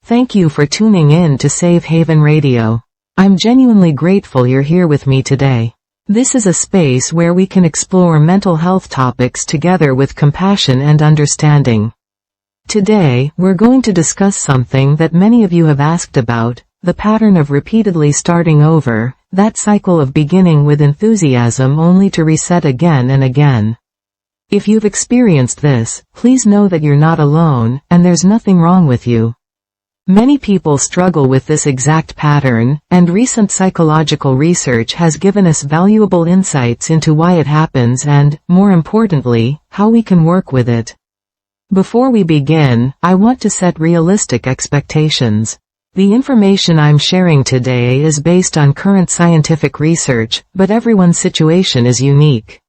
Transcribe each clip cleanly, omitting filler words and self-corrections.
Thank you for tuning in to Safe Haven Radio. I'm genuinely grateful you're here with me today. This is a space where we can explore mental health topics together with compassion and understanding. Today, we're going to discuss something that many of you have asked about, the pattern of repeatedly starting over, that cycle of beginning with enthusiasm only to reset again and again. If you've experienced this, please know that you're not alone, and there's nothing wrong with you. Many people struggle with this exact pattern, and recent psychological research has given us valuable insights into why it happens and, more importantly, how we can work with it. Before we begin, I want to set realistic expectations. The information I'm sharing today is based on current scientific research, but everyone's situation is unique.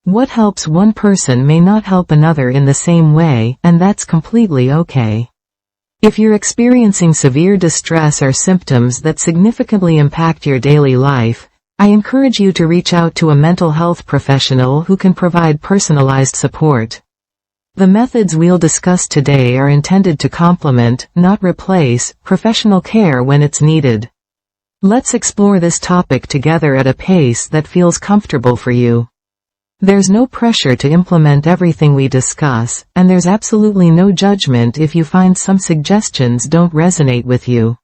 What helps one person may not help another in the same way, and that's completely okay. If you're experiencing severe distress or symptoms that significantly impact your daily life, I encourage you to reach out to a mental health professional who can provide personalized support. The methods we'll discuss today are intended to complement, not replace, professional care when it's needed. Let's explore this topic together at a pace that feels comfortable for you. There's no pressure to implement everything we discuss, and there's absolutely no judgment if you find some suggestions don't resonate with you.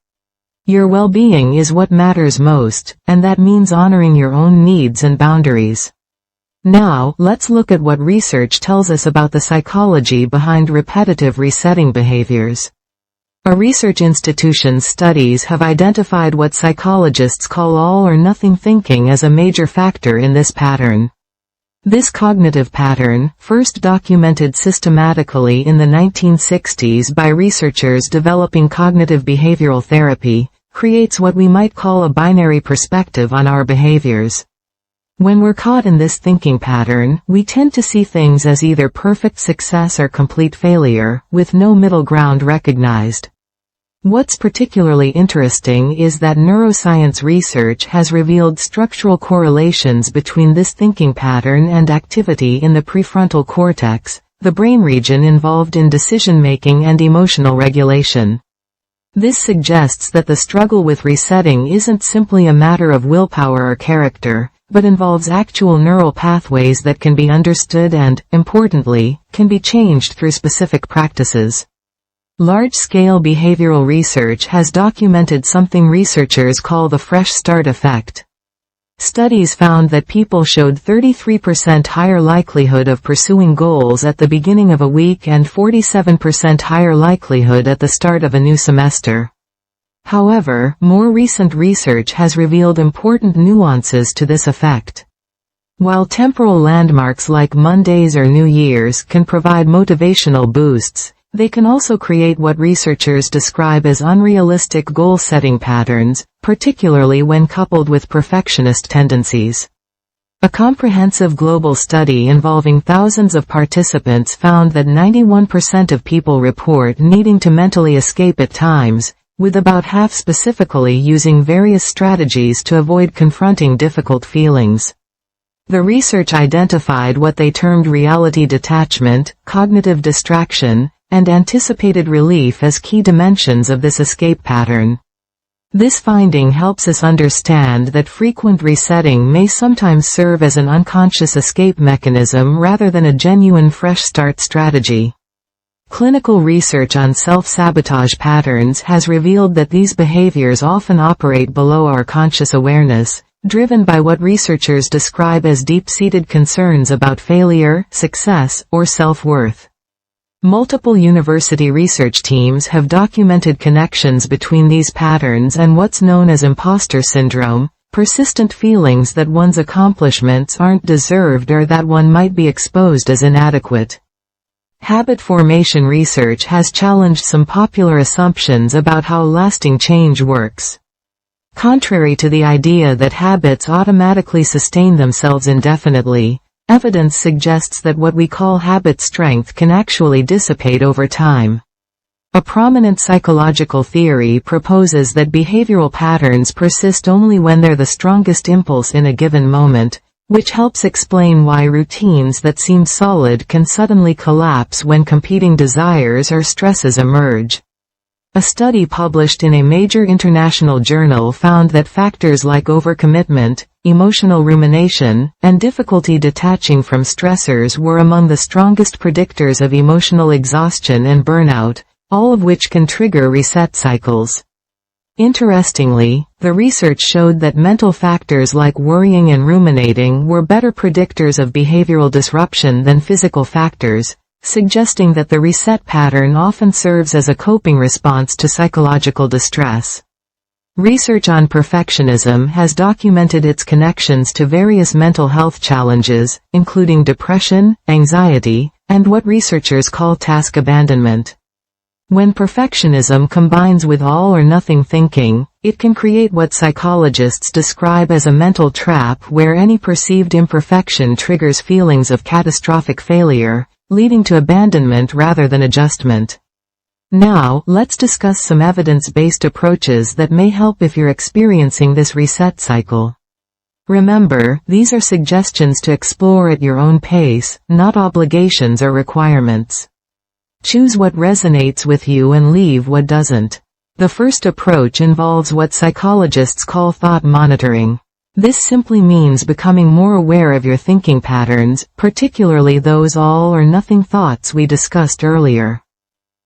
Your well-being is what matters most, and that means honoring your own needs and boundaries. Now, let's look at what research tells us about the psychology behind repetitive resetting behaviors. A research institution's studies have identified what psychologists call all-or-nothing thinking as a major factor in this pattern. This cognitive pattern, first documented systematically in the 1960s by researchers developing cognitive behavioral therapy, creates what we might call a binary perspective on our behaviors. When we're caught in this thinking pattern, we tend to see things as either perfect success or complete failure, with no middle ground recognized. What's particularly interesting is that neuroscience research has revealed structural correlations between this thinking pattern and activity in the prefrontal cortex, the brain region involved in decision-making and emotional regulation. This suggests that the struggle with resetting isn't simply a matter of willpower or character, but involves actual neural pathways that can be understood and, importantly, can be changed through specific practices. Large-scale behavioral research has documented something researchers call the fresh start effect. Studies found that people showed 33% higher likelihood of pursuing goals at the beginning of a week and 47% higher likelihood at the start of a new semester. However, more recent research has revealed important nuances to this effect. While temporal landmarks like Mondays or New Year's can provide motivational boosts, they can also create what researchers describe as unrealistic goal-setting patterns, particularly when coupled with perfectionist tendencies. A comprehensive global study involving thousands of participants found that 91% of people report needing to mentally escape at times, with about half specifically using various strategies to avoid confronting difficult feelings. The research identified what they termed reality detachment, cognitive distraction, and anticipated relief as key dimensions of this escape pattern. This finding helps us understand that frequent resetting may sometimes serve as an unconscious escape mechanism rather than a genuine fresh start strategy. Clinical research on self-sabotage patterns has revealed that these behaviors often operate below our conscious awareness, driven by what researchers describe as deep-seated concerns about failure, success, or self-worth. Multiple university research teams have documented connections between these patterns and what's known as imposter syndrome, persistent feelings that one's accomplishments aren't deserved or that one might be exposed as inadequate. Habit formation research has challenged some popular assumptions about how lasting change works. Contrary to the idea that habits automatically sustain themselves indefinitely, evidence suggests that what we call habit strength can actually dissipate over time. A prominent psychological theory proposes that behavioral patterns persist only when they're the strongest impulse in a given moment, which helps explain why routines that seem solid can suddenly collapse when competing desires or stresses emerge. A study published in a major international journal found that factors like overcommitment, emotional rumination, and difficulty detaching from stressors were among the strongest predictors of emotional exhaustion and burnout, all of which can trigger reset cycles. Interestingly, the research showed that mental factors like worrying and ruminating were better predictors of behavioral disruption than physical factors, suggesting that the reset pattern often serves as a coping response to psychological distress. Research on perfectionism has documented its connections to various mental health challenges, including depression, anxiety, and what researchers call task abandonment. When perfectionism combines with all-or-nothing thinking, it can create what psychologists describe as a mental trap where any perceived imperfection triggers feelings of catastrophic failure, leading to abandonment rather than adjustment. Now, let's discuss some evidence-based approaches that may help if you're experiencing this reset cycle. Remember, these are suggestions to explore at your own pace, not obligations or requirements. Choose what resonates with you and leave what doesn't. The first approach involves what psychologists call thought monitoring. This simply means becoming more aware of your thinking patterns, particularly those all-or-nothing thoughts we discussed earlier.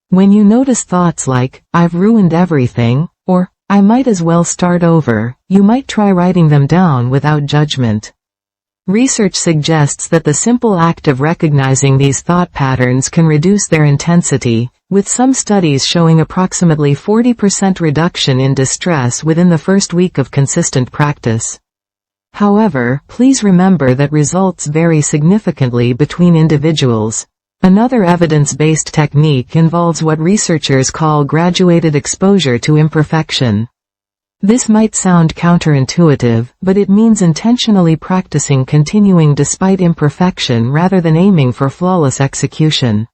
When you notice thoughts like, "I've ruined everything," or, "I might as well start over," you might try writing them down without judgment. Research suggests that the simple act of recognizing these thought patterns can reduce their intensity, with some studies showing approximately 40% reduction in distress within the first week of consistent practice. However, please remember that results vary significantly between individuals. Another evidence-based technique involves what researchers call graduated exposure to imperfection. This might sound counterintuitive, but it means intentionally practicing continuing despite imperfection rather than aiming for flawless execution.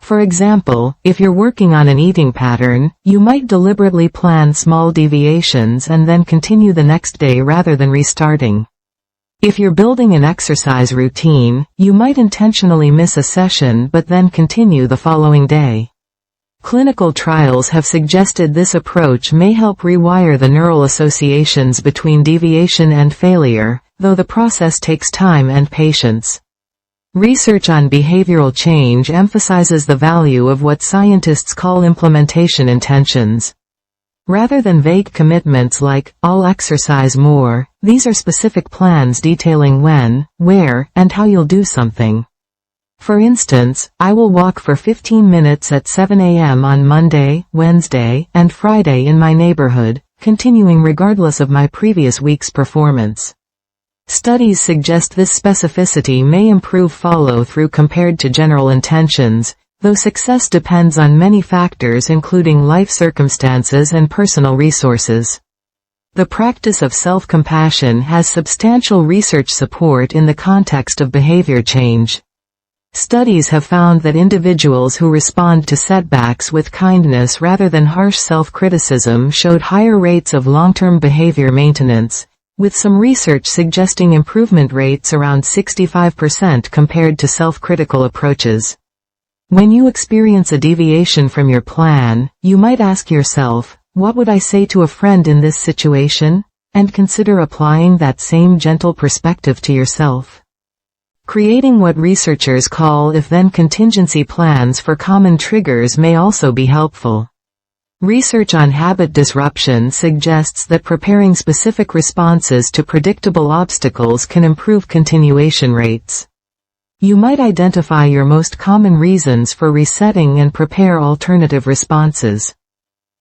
For example, if you're working on an eating pattern, you might deliberately plan small deviations and then continue the next day rather than restarting. If you're building an exercise routine, you might intentionally miss a session but then continue the following day. Clinical trials have suggested this approach may help rewire the neural associations between deviation and failure, though the process takes time and patience. Research on behavioral change emphasizes the value of what scientists call implementation intentions. Rather than vague commitments like, "I'll exercise more," these are specific plans detailing when, where, and how you'll do something. For instance, I will walk for 15 minutes at 7 a.m. on Monday, Wednesday, and Friday in my neighborhood, continuing regardless of my previous week's performance. Studies suggest this specificity may improve follow-through compared to general intentions, though success depends on many factors including life circumstances and personal resources. The practice of self-compassion has substantial research support in the context of behavior change. Studies have found that individuals who respond to setbacks with kindness rather than harsh self-criticism showed higher rates of long-term behavior maintenance, with some research suggesting improvement rates around 65% compared to self-critical approaches. When you experience a deviation from your plan, you might ask yourself, "What would I say to a friend in this situation?" and consider applying that same gentle perspective to yourself. Creating what researchers call if-then contingency plans for common triggers may also be helpful. Research on habit disruption suggests that preparing specific responses to predictable obstacles can improve continuation rates. You might identify your most common reasons for resetting and prepare alternative responses.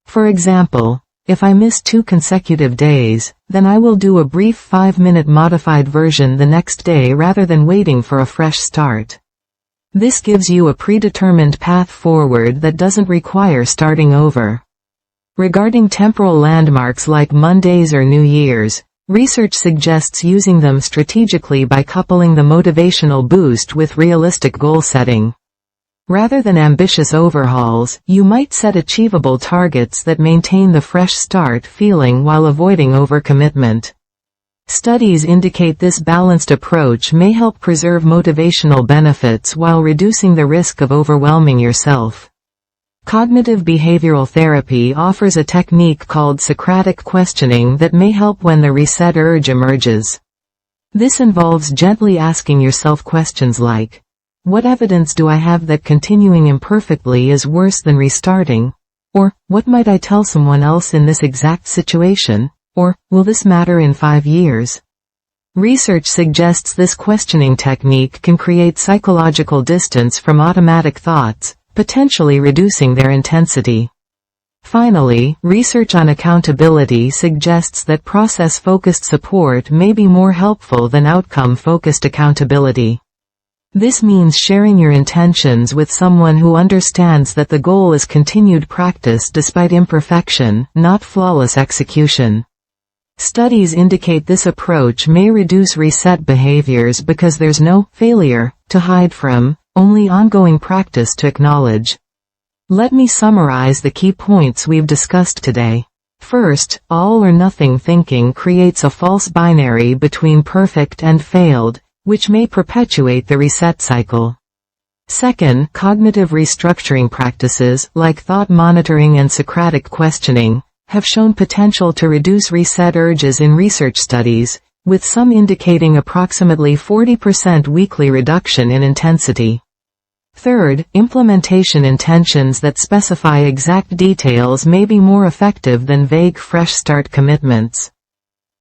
For example, if I miss 2 consecutive days, then I will do a brief 5-minute modified version the next day rather than waiting for a fresh start. This gives you a predetermined path forward that doesn't require starting over. Regarding temporal landmarks like Mondays or New Year's, research suggests using them strategically by coupling the motivational boost with realistic goal setting. Rather than ambitious overhauls, you might set achievable targets that maintain the fresh start feeling while avoiding overcommitment. Studies indicate this balanced approach may help preserve motivational benefits while reducing the risk of overwhelming yourself. Cognitive behavioral therapy offers a technique called Socratic questioning that may help when the reset urge emerges. This involves gently asking yourself questions like, what evidence do I have that continuing imperfectly is worse than restarting? Or, what might I tell someone else in this exact situation? Or, will this matter in 5 years? Research suggests this questioning technique can create psychological distance from automatic thoughts, potentially reducing their intensity. Finally, research on accountability suggests that process-focused support may be more helpful than outcome-focused accountability. This means sharing your intentions with someone who understands that the goal is continued practice despite imperfection, not flawless execution. Studies indicate this approach may reduce reset behaviors because there's no failure to hide from, only ongoing practice to acknowledge. Let me summarize the key points we've discussed today. First, all or nothing thinking creates a false binary between perfect and failed, which may perpetuate the reset cycle. Second, cognitive restructuring practices, like thought monitoring and Socratic questioning, have shown potential to reduce reset urges in research studies, with some indicating approximately 40% weekly reduction in intensity. Third, implementation intentions that specify exact details may be more effective than vague fresh start commitments.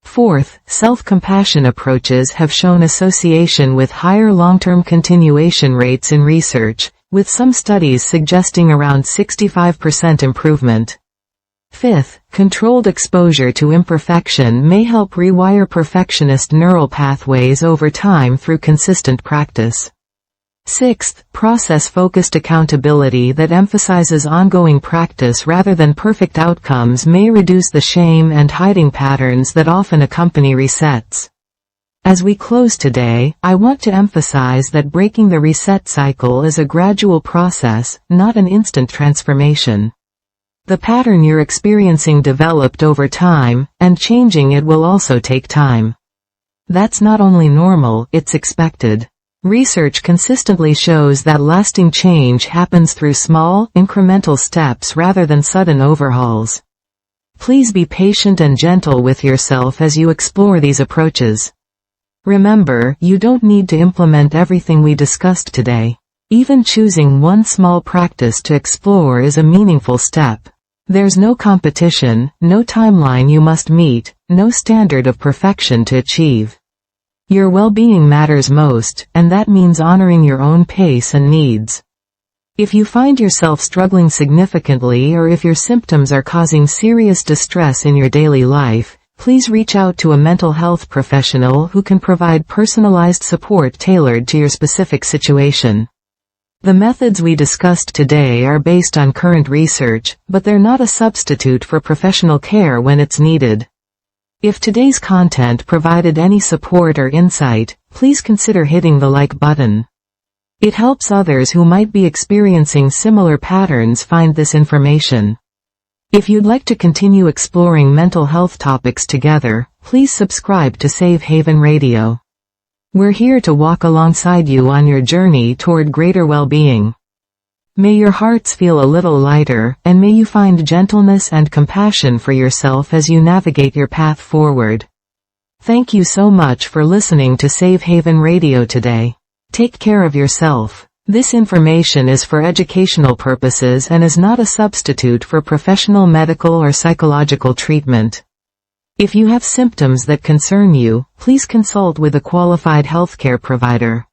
Fourth, self-compassion approaches have shown association with higher long-term continuation rates in research, with some studies suggesting around 65% improvement. Fifth, controlled exposure to imperfection may help rewire perfectionist neural pathways over time through consistent practice. Sixth, process-focused accountability that emphasizes ongoing practice rather than perfect outcomes may reduce the shame and hiding patterns that often accompany resets. As we close today, I want to emphasize that breaking the reset cycle is a gradual process, not an instant transformation. The pattern you're experiencing developed over time, and changing it will also take time. That's not only normal, it's expected. Research consistently shows that lasting change happens through small, incremental steps rather than sudden overhauls. Please be patient and gentle with yourself as you explore these approaches. Remember, you don't need to implement everything we discussed today. Even choosing one small practice to explore is a meaningful step. There's no competition, no timeline you must meet, no standard of perfection to achieve. Your well-being matters most, and that means honoring your own pace and needs. If you find yourself struggling significantly or if your symptoms are causing serious distress in your daily life, please reach out to a mental health professional who can provide personalized support tailored to your specific situation. The methods we discussed today are based on current research, but they're not a substitute for professional care when it's needed. If today's content provided any support or insight, please consider hitting the like button. It helps others who might be experiencing similar patterns find this information. If you'd like to continue exploring mental health topics together, please subscribe to Safe Haven Radio. We're here to walk alongside you on your journey toward greater well-being. May your hearts feel a little lighter, and may you find gentleness and compassion for yourself as you navigate your path forward. Thank you so much for listening to Safe Haven Radio today. Take care of yourself. This information is for educational purposes and is not a substitute for professional medical or psychological treatment. If you have symptoms that concern you, please consult with a qualified healthcare provider.